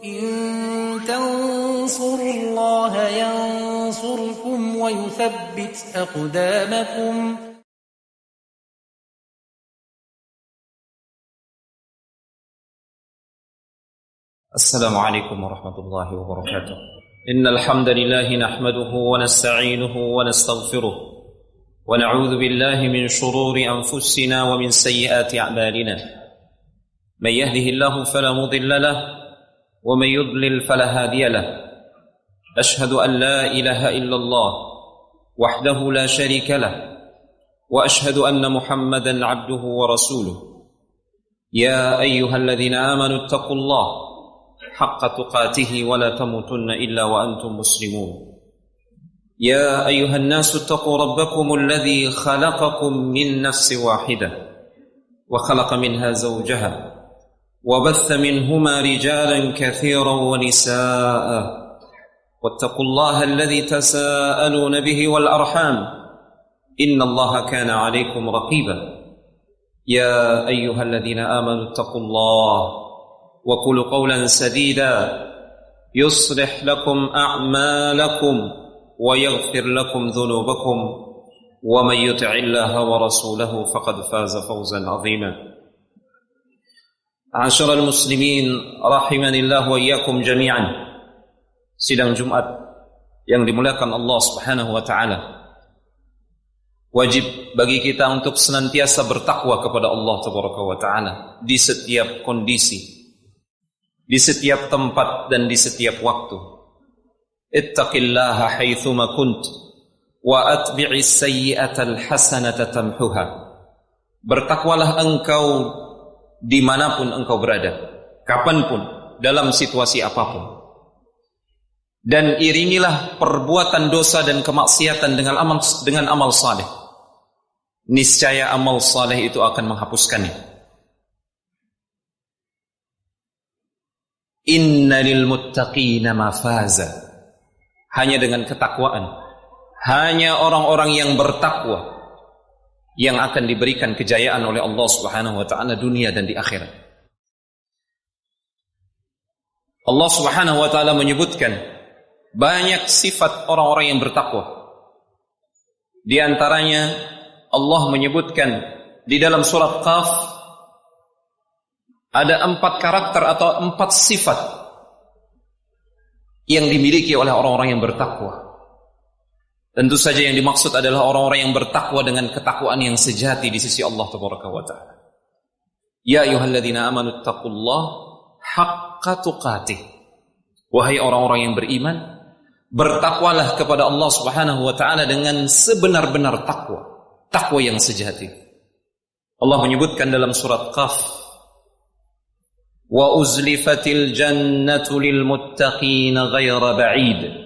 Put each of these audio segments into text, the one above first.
إن تنصروا الله ينصركم ويثبت أقدامكم. السلام عليكم ورحمة الله وبركاته. إن الحمد لله نحمده ونستعينه ونستغفره ونعوذ بالله من شرور أنفسنا ومن سيئات أعمالنا. من يهده الله فلا مضل له ومن يضلل فلا هادي له. أشهد أن لا إله إلا الله وحده لا شريك له وأشهد أن محمدا عبده ورسوله. يا أيها الذين آمنوا اتقوا الله حق تقاته ولا تموتن إلا وأنتم مسلمون. يا أيها الناس اتقوا ربكم الذي خلقكم من نفس واحدة وخلق منها زوجها وبث منهما رجالا كثيرا ونساء واتقوا الله الذي تساءلون به والأرحام إن الله كان عليكم رقيبا. يا أيها الذين آمنوا اتقوا الله وقولوا قولا سديدا يصلح لكم أعمالكم ويغفر لكم ذنوبكم ومن يطع الله ورسوله فقد فاز فوزا عظيما. عاشر المسلمين رحمني الله وإياكم جميعا. Sidang Jumat yang dimuliakan Allah Subhanahu wa taala. Wajib bagi kita untuk senantiasa bertakwa kepada Allah Tabaraka wa taala di setiap kondisi, di setiap tempat dan di setiap waktu. Ittaqillaha haitsuma kunt wa atbi'is sayyi'atal hasanata tamhuha. Bertakwalah engkau dimanapun engkau berada, kapanpun, dalam situasi apapun. Dan iringilah perbuatan dosa dan kemaksiatan dengan amal saleh. Niscaya amal saleh itu akan menghapuskannya. Inna lil muttaqina mafaza. Hanya dengan ketakwaan, hanya orang-orang yang bertakwa yang akan diberikan kejayaan oleh Allah Subhanahu wa taala dunia dan di akhirat. Allah Subhanahu wa taala menyebutkan banyak sifat orang-orang yang bertakwa. Di antaranya Allah menyebutkan di dalam surat Qaf ada 4 karakter atau 4 sifat yang dimiliki oleh orang-orang yang bertakwa. Tentu saja yang dimaksud adalah orang-orang yang bertakwa dengan ketakwaan yang sejati di sisi Allah Tabaraka wa taala. Ya ayyuhalladzina amanu taqullaha haqqa tuqatih. Wahai orang-orang yang beriman, bertakwalah kepada Allah Subhanahu wa taala dengan sebenar-benar takwa, takwa yang sejati. Allah menyebutkan dalam surat Qaf, wa uzlifatil jannatu lil muttaqina ghaira ba'id.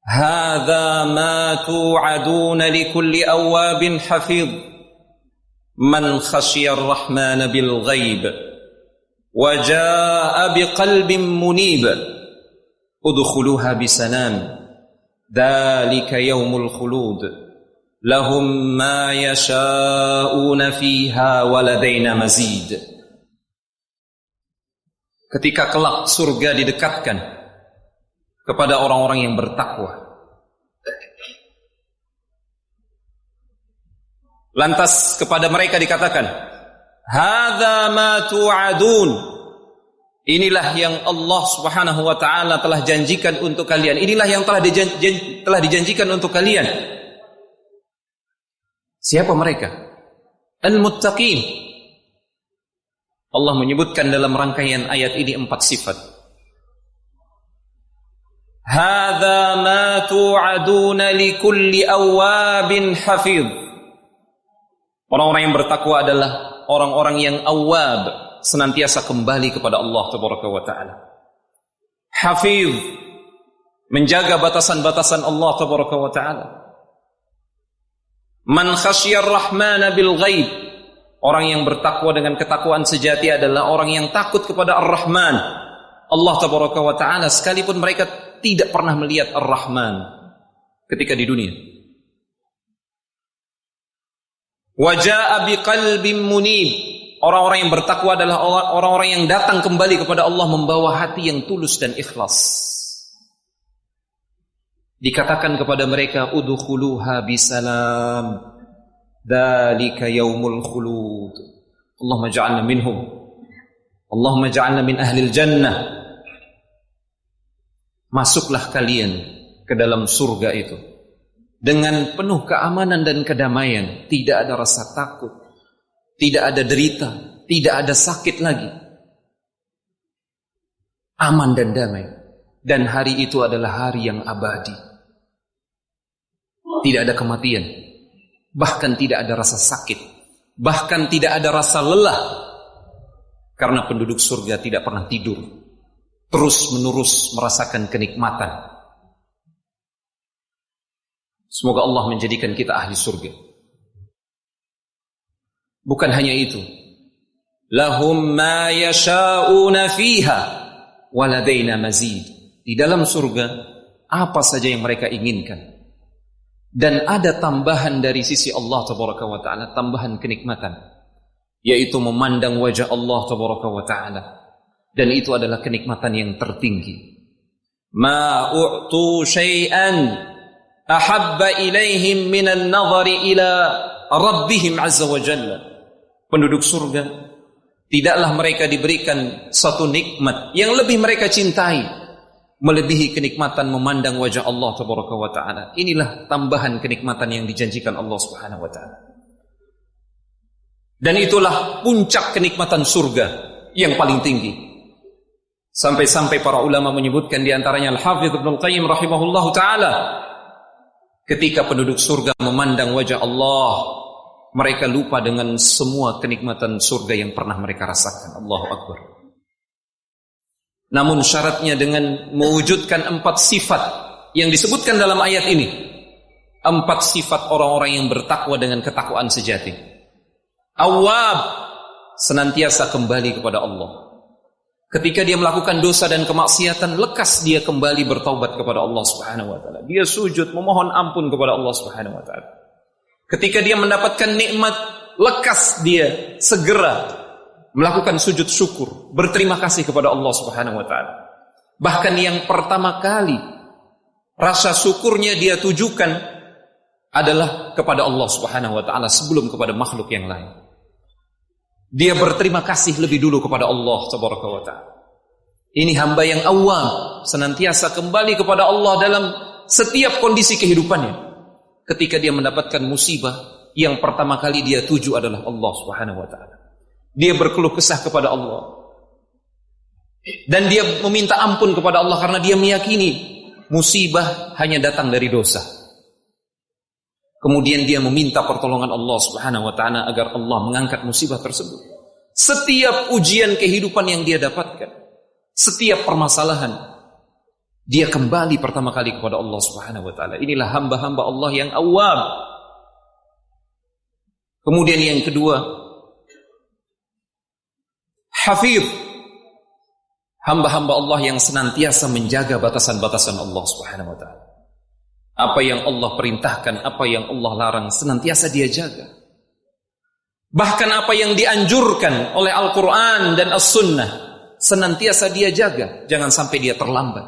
Hadza ma tu'aduna likulli awwabin hafidh. Man khashiya ar-rahmana bil ghaib wa jaa'a biqalbin munib. Udkhuluha bisalam. Dzalika yaumul khulud. Lahum ma yasha'una fiha wa ladaina mazid. Ketika kelak surga didekatkan kepada orang-orang yang bertakwa, lantas kepada mereka dikatakan, hadza ma tu'adun. Inilah yang Allah Subhanahu wa taala telah janjikan untuk kalian. Inilah yang telah dijanjikan untuk kalian. Siapa mereka? Al-muttaqin. Allah menyebutkan dalam rangkaian ayat ini 4 sifat. Hadza ma tu'aduna likulli awwabin hafidh. Orang-orang yang bertakwa adalah orang-orang yang awwab, senantiasa kembali kepada Allah Tabaraka wa taala. Hafidh, menjaga batasan-batasan Allah Tabaraka wa taala. Man khasyiyar rahmana bil ghaib. Orang yang bertakwa dengan ketakwaan sejati adalah orang yang takut kepada Ar-Rahman, Allah Tabaraka wa taala, sekalipun mereka tidak pernah melihat Ar-Rahman ketika di dunia. Wa jaa'a biqalbin munib. orang-orang yang bertakwa adalah orang-orang yang datang kembali kepada Allah membawa hati yang tulus dan ikhlas. Dikatakan kepada mereka, udkhuluha bisalam, dzalika yaumul khulud. Allahumma ja'alna minhum. Allahumma ja'alna min ahlil jannah. Masuklah kalian ke dalam surga itu dengan penuh keamanan dan kedamaian. Tidak ada rasa takut, tidak ada derita, tidak ada sakit lagi. Aman dan damai. Dan hari itu adalah hari yang abadi. Tidak ada kematian, bahkan tidak ada rasa sakit, bahkan tidak ada rasa lelah. Karena penduduk surga tidak pernah tidur, terus menerus merasakan kenikmatan. Semoga Allah menjadikan kita ahli surga. Bukan hanya itu, lahum ma yasha'una fiha waladaina mazid. Di dalam surga apa saja yang mereka inginkan, dan ada tambahan dari sisi Allah tabaraka wa ta'ala, tambahan kenikmatan, yaitu memandang wajah Allah tabaraka wa ta'ala. Dan itu adalah kenikmatan yang tertinggi. Ma u'tu syai'an ahabba ilaihim minan nazari ila rabbihim azza wa jalla. Penduduk surga tidaklah mereka diberikan satu nikmat yang lebih mereka cintai melebihi kenikmatan memandang wajah Allah tabaraka wa ta'ala. Inilah tambahan kenikmatan yang dijanjikan Allah subhanahu wa ta'ala. Dan itulah puncak kenikmatan surga yang paling tinggi. Sampai-sampai para ulama menyebutkan, di antaranya Al-Hafidz Ibnu Al-Qayyim rahimahullahu ta'ala, ketika penduduk surga memandang wajah Allah, mereka lupa dengan semua kenikmatan surga yang pernah mereka rasakan. Allahu Akbar. Namun syaratnya dengan mewujudkan 4 sifat yang disebutkan dalam ayat ini. 4 sifat orang-orang yang bertakwa dengan ketakwaan sejati. Awwab, senantiasa kembali kepada Allah. Ketika dia melakukan dosa dan kemaksiatan, lekas dia kembali bertaubat kepada Allah subhanahu wa ta'ala. Dia sujud memohon ampun kepada Allah subhanahu wa ta'ala. Ketika dia mendapatkan nikmat, lekas dia segera melakukan sujud syukur, berterima kasih kepada Allah subhanahu wa ta'ala. Bahkan yang pertama kali rasa syukurnya dia tujukan adalah kepada Allah subhanahu wa ta'ala sebelum kepada makhluk yang lain. Dia berterima kasih lebih dulu kepada Allah tabaraka wa ta'ala. Ini hamba yang awam, senantiasa kembali kepada Allah dalam setiap kondisi kehidupannya. Ketika dia mendapatkan musibah, yang pertama kali dia tuju adalah Allah subhanahu wa ta'ala. Dia berkeluh kesah kepada Allah, dan dia meminta ampun kepada Allah karena dia meyakini musibah hanya datang dari dosa. Kemudian dia meminta pertolongan Allah subhanahu wa ta'ala agar Allah mengangkat musibah tersebut. Setiap ujian kehidupan yang dia dapatkan, setiap permasalahan, dia kembali pertama kali kepada Allah subhanahu wa ta'ala. Inilah hamba-hamba Allah yang awam. Kemudian yang kedua, Hafidh, hamba-hamba Allah yang senantiasa menjaga batasan-batasan Allah subhanahu wa ta'ala. Apa yang Allah perintahkan, apa yang Allah larang, senantiasa dia jaga. Bahkan apa yang dianjurkan oleh Al-Quran dan As-Sunnah, senantiasa dia jaga, jangan sampai dia terlambat.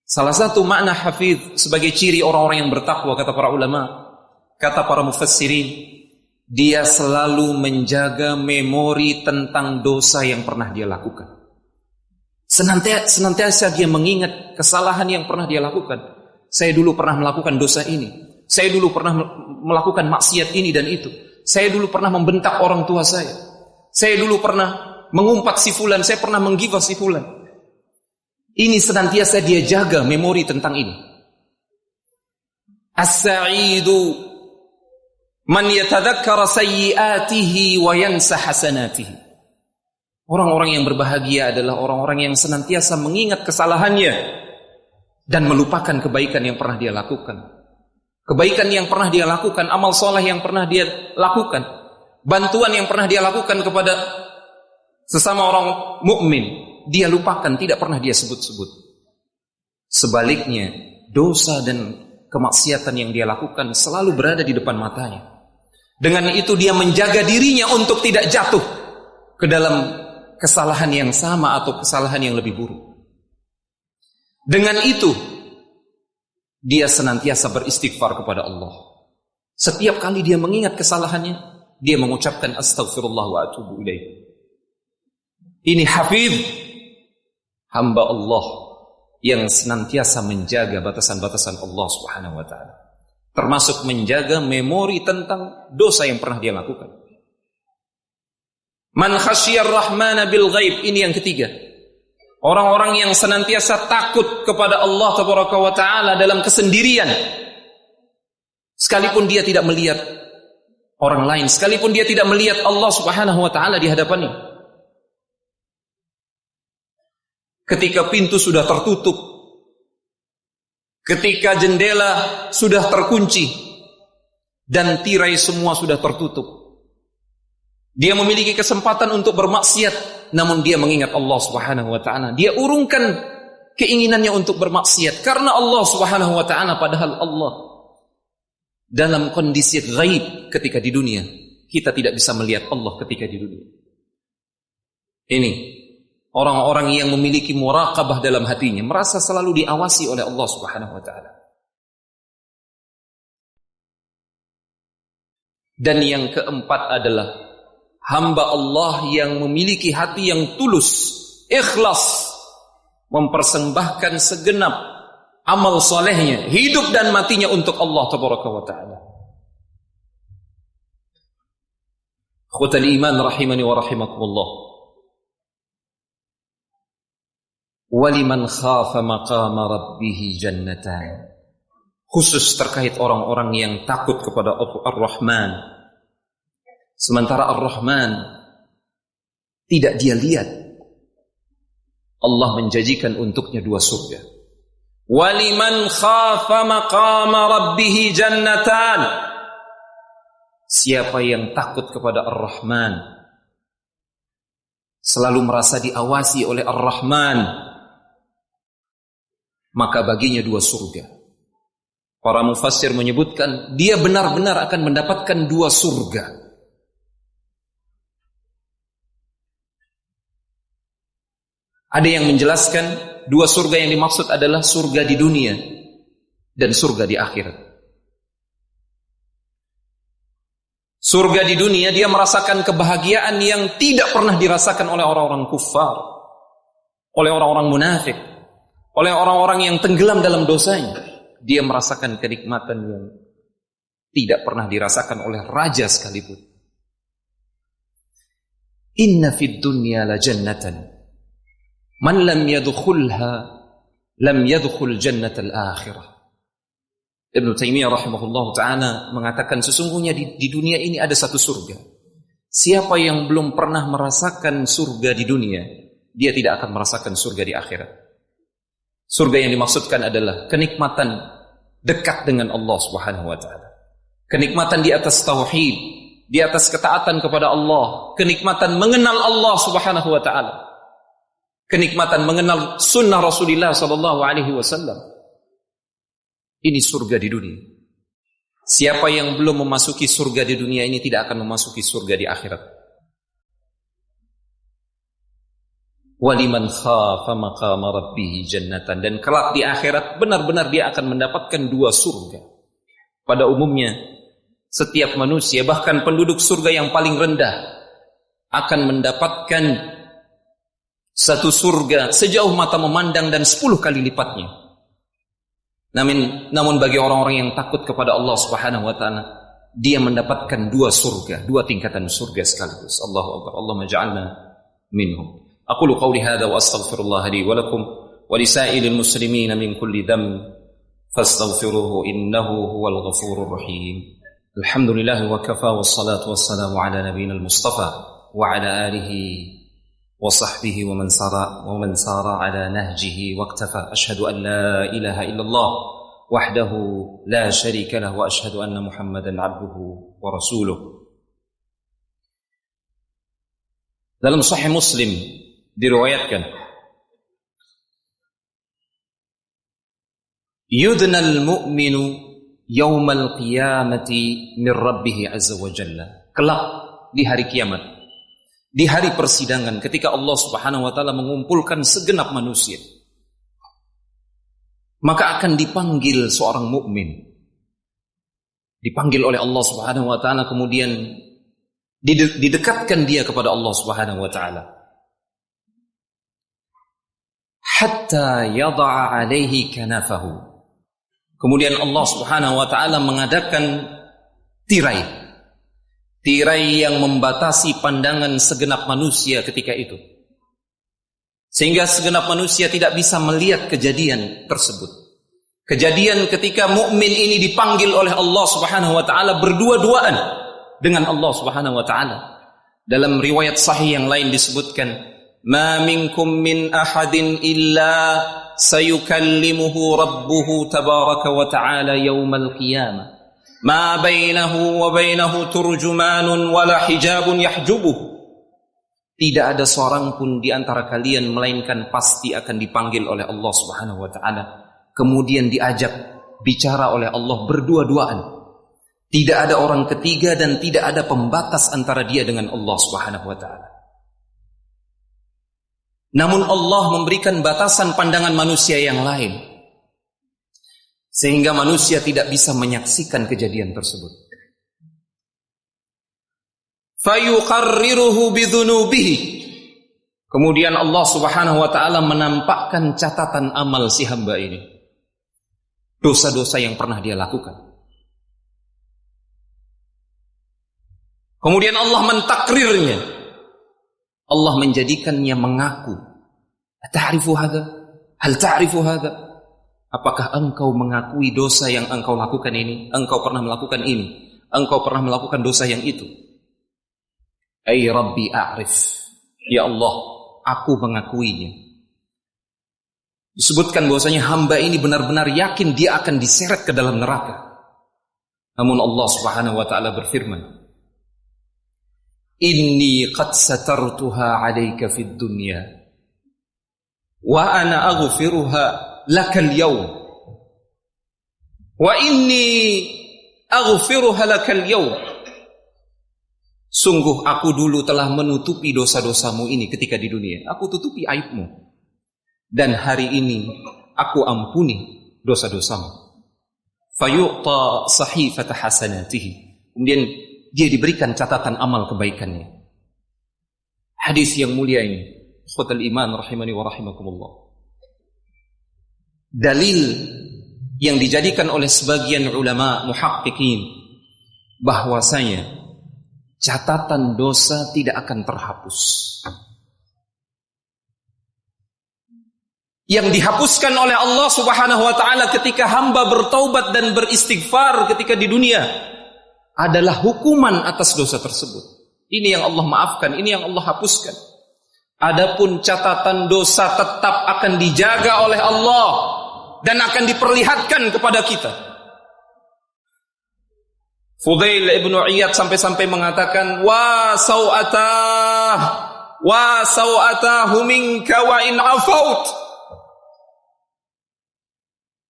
Salah satu makna hafidh sebagai ciri orang-orang yang bertakwa, kata para ulama, kata para mufassirin, dia selalu menjaga memori tentang dosa yang pernah dia lakukan. Senantiasa dia mengingat kesalahan yang pernah dia lakukan. Saya dulu pernah melakukan dosa ini. Saya dulu pernah melakukan maksiat ini dan itu. Saya dulu pernah membentak orang tua saya. Saya dulu pernah mengumpat si fulan. Saya pernah menggibah si fulan. Ini senantiasa dia jaga memori tentang ini. As-sa'idu man yatadzakkara sayyi'atihi wa yansa hasanatihi. Orang-orang yang berbahagia adalah orang-orang yang senantiasa mengingat kesalahannya dan melupakan kebaikan yang pernah dia lakukan. Kebaikan yang pernah dia lakukan, amal soleh yang pernah dia lakukan, bantuan yang pernah dia lakukan kepada sesama orang mukmin, dia lupakan, tidak pernah dia sebut-sebut. Sebaliknya, dosa dan kemaksiatan yang dia lakukan selalu berada di depan matanya. Dengan itu dia menjaga dirinya untuk tidak jatuh ke dalam kesalahan yang sama atau kesalahan yang lebih buruk. Dengan itu dia senantiasa beristighfar kepada Allah. Setiap kali dia mengingat kesalahannya, dia mengucapkan astaghfirullah wa atubu ilaih. Ini Hafidh, hamba Allah yang senantiasa menjaga batasan-batasan Allah Subhanahu wa taala. Termasuk menjaga memori tentang dosa yang pernah dia lakukan. Man khasyiyar rahmana bil ghaib, ini yang ketiga. Orang-orang yang senantiasa takut kepada Allah Tabaraka wa taala dalam kesendirian. Sekalipun dia tidak melihat orang lain, sekalipun dia tidak melihat Allah Subhanahu wa taala di hadapannya. Ketika pintu sudah tertutup, ketika jendela sudah terkunci dan tirai semua sudah tertutup, dia memiliki kesempatan untuk bermaksiat, namun dia mengingat Allah Subhanahu wa taala. Dia urungkan keinginannya untuk bermaksiat karena Allah Subhanahu wa taala, padahal Allah dalam kondisi ghaib ketika di dunia. Kita tidak bisa melihat Allah ketika di dunia. Ini orang-orang yang memiliki muraqabah dalam hatinya, merasa selalu diawasi oleh Allah Subhanahu wa taala. Dan yang keempat adalah hamba Allah yang memiliki hati yang tulus, ikhlas, mempersembahkan segenap amal solehnya, hidup dan matinya untuk Allah Tabaraka wa taala. Khutal iman rahimani wa rahimakumullah. Waliman khafa maqama rabbih jannatan. Khusus terkait orang-orang yang takut kepada Ar-Rahman. Sementara Ar-Rahman tidak dia lihat, Allah menjanjikan untuknya 2 surga. Waliman khafa maqama rabbih jannatan. Siapa yang takut kepada Ar-Rahman, selalu merasa diawasi oleh Ar-Rahman, maka baginya 2 surga. Para mufassir menyebutkan dia benar-benar akan mendapatkan 2 surga. Ada yang menjelaskan 2 surga yang dimaksud adalah surga di dunia dan surga di akhirat. Surga di dunia dia merasakan kebahagiaan yang tidak pernah dirasakan oleh orang-orang kufar, oleh orang-orang munafik, oleh orang-orang yang tenggelam dalam dosanya. Dia merasakan kenikmatan yang tidak pernah dirasakan oleh raja sekalipun. Inna fid dunya la jannatan man lam yadkhulha lam yadkhul jannatal akhirah. Ibnu Taimiyah rahimahullah ta'ala mengatakan sesungguhnya di dunia ini ada 1 surga. Siapa yang belum pernah merasakan surga di dunia, dia tidak akan merasakan surga di akhirat. Surga yang dimaksudkan adalah kenikmatan dekat dengan Allah Subhanahu wa taala. Kenikmatan di atas tauhid, di atas ketaatan kepada Allah, kenikmatan mengenal Allah Subhanahu wa taala. Kenikmatan mengenal sunnah Rasulullah sallallahu alaihi wasallam. Ini surga di dunia. Siapa yang belum memasuki surga di dunia ini tidak akan memasuki surga di akhirat. Waliman khafa maqama rabbih jannatan, dan kelak di akhirat benar-benar dia akan mendapatkan 2 surga. Pada umumnya setiap manusia, bahkan penduduk surga yang paling rendah, akan mendapatkan 1 surga sejauh mata memandang dan 10 kali lipatnya. Namun bagi orang-orang yang takut kepada Allah Subhanahu wa taala, dia mendapatkan 2 surga, 2 tingkatan surga sekaligus. Allahu akbar. Allahumma ja'alna minhum. أقول قولي هذا وأستغفر الله لي ولكم ولسائر المسلمين من كل ذنب فاستغفروه إنه هو الغفور الرحيم. الحمد لله وكفى والصلاة والسلام على نبينا المصطفى وعلى آله وصحبه ومن سار على نهجه واقتفى. أشهد أن لا إله إلا الله وحده لا شريك له وأشهد أن محمدا عبده ورسوله. Dalam Sahih Muslim diriwayatkan, yudnal mu'minu yaumal qiyamati min rabbih azza wa jalla. Kelak di hari kiamat, di hari persidangan, ketika Allah Subhanahu wa taala mengumpulkan segenap manusia, maka akan dipanggil seorang mukmin. Dipanggil oleh Allah Subhanahu wa taala, kemudian didekatkan dia kepada Allah Subhanahu wa taala. Hatta yada'a alaihi kanafahu. Kemudian Allah Subhanahu wa taala mengadakan tirai yang membatasi pandangan segenap manusia ketika itu, sehingga segenap manusia tidak bisa melihat kejadian tersebut. Kejadian ketika mukmin ini dipanggil oleh Allah Subhanahu wa taala berdua-duaan dengan Allah Subhanahu wa taala. Dalam riwayat sahih yang lain disebutkan, "Ma minkum min ahadin illa sayukallimuhu rabbuhu tabaraka wa ta'ala yawmal qiyamah. Ma bainahu wa bainahu turjumanun wala hijabun yahjubuhu." Tidak ada seorang pun di antara kalian melainkan pasti akan dipanggil oleh Allah Subhanahu wa taala, kemudian diajak bicara oleh Allah berdua-duaan. Tidak ada orang ketiga dan tidak ada pembatas antara dia dengan Allah Subhanahu wa taala. Namun Allah memberikan batasan pandangan manusia yang lain, sehingga manusia tidak bisa menyaksikan kejadian tersebut. Fayuqarriruhu bidzunubihi. Kemudian Allah Subhanahu wa taala menampakkan catatan amal si hamba ini, dosa-dosa yang pernah dia lakukan. Kemudian Allah mentakrirnya. Allah menjadikannya mengaku. Ta'rifu hadza? Hal ta'rifu hadza? Apakah engkau mengakui dosa yang engkau lakukan ini? Engkau pernah melakukan ini. Engkau pernah melakukan dosa yang itu. Ay Rabbi a'rif. Ya Allah, aku mengakuinya. Disebutkan bahwasanya hamba ini benar-benar yakin dia akan diseret ke dalam neraka. Namun Allah Subhanahu wa taala berfirman, "Inni qad satartuha 'alaika fid dunya wa ana aghfiruha lakal yawm wa inni aghfiruha lakal yawm." Sungguh aku dulu telah menutupi dosa-dosamu ini ketika di dunia. Aku tutupi aibmu. Dan hari ini aku ampuni dosa-dosamu. Fayu'ta sahifata hasanatihi. Kemudian dia diberikan catatan amal kebaikannya. Hadis yang mulia ini, ikhwatal iman rahimani wa rahimakumullah. Dalil yang dijadikan oleh sebagian ulama muhaqqiqin bahwasanya catatan dosa tidak akan terhapus. Yang dihapuskan oleh Allah Subhanahu wa taala ketika hamba bertaubat dan beristighfar ketika di dunia adalah hukuman atas dosa tersebut. Ini yang Allah maafkan, ini yang Allah hapuskan. Adapun catatan dosa tetap akan dijaga oleh Allah dan akan diperlihatkan kepada kita. Fudail ibn Iyad sampai-sampai mengatakan, wa sawatahu minka wa in afaut.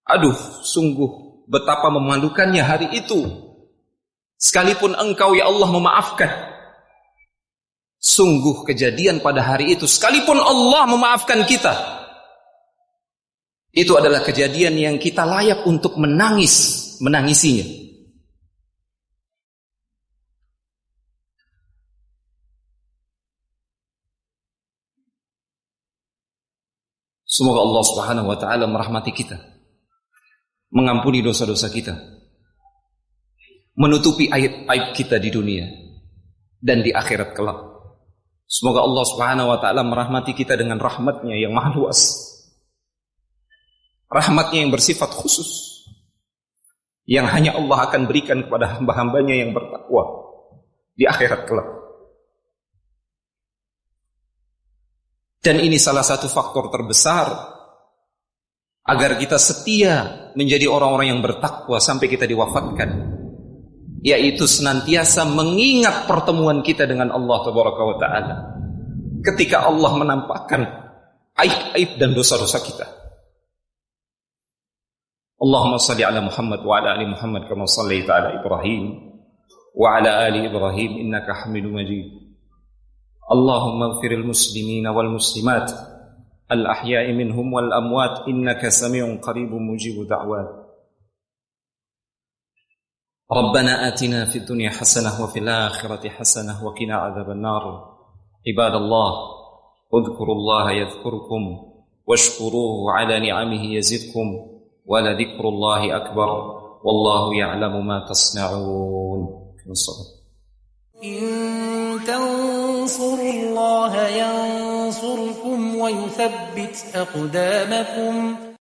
Aduh, sungguh betapa memalukannya hari itu. Sekalipun engkau ya Allah memaafkan. Sungguh kejadian pada hari itu, sekalipun Allah memaafkan kita, itu adalah kejadian yang kita layak untuk menangisinya. Semoga Allah Subhanahu wa taala merahmati kita, mengampuni dosa-dosa kita, menutupi aib-aib kita di dunia dan di akhirat kelak. Semoga Allah Subhanahu wa taala merahmati kita dengan rahmatnya yang maha luas, rahmatnya yang bersifat khusus, yang hanya Allah akan berikan kepada hamba-hambanya yang bertakwa di akhirat kelak. Dan ini salah satu faktor terbesar agar kita setia menjadi orang-orang yang bertakwa sampai kita diwafatkan, yaitu senantiasa mengingat pertemuan kita dengan Allah Tabaraka wa Ta'ala ketika Allah menampakkan aib-aib dan dosa-dosa kita. Allahumma salli ala Muhammad wa ala ali Muhammad kama sallaita ala Ibrahim wa ala ali Ibrahim innaka Hamidum Majid. Allahumma ighfiril muslimina wal muslimat al ahya'i minhum wal amwat innaka sami'un qaribun mujibud da'wat. Rabbana atina fid dunya hasanah wa fil akhirati hasanah wa qina adzaban nar. Ibadallah, udhkurullaha yadhkurkum washkuruhu ala ni'amihi yazidkum. ولذكر الله أكبر والله يعلم ما تصنعون. إن تنصروا الله ينصركم ويثبت أقدامكم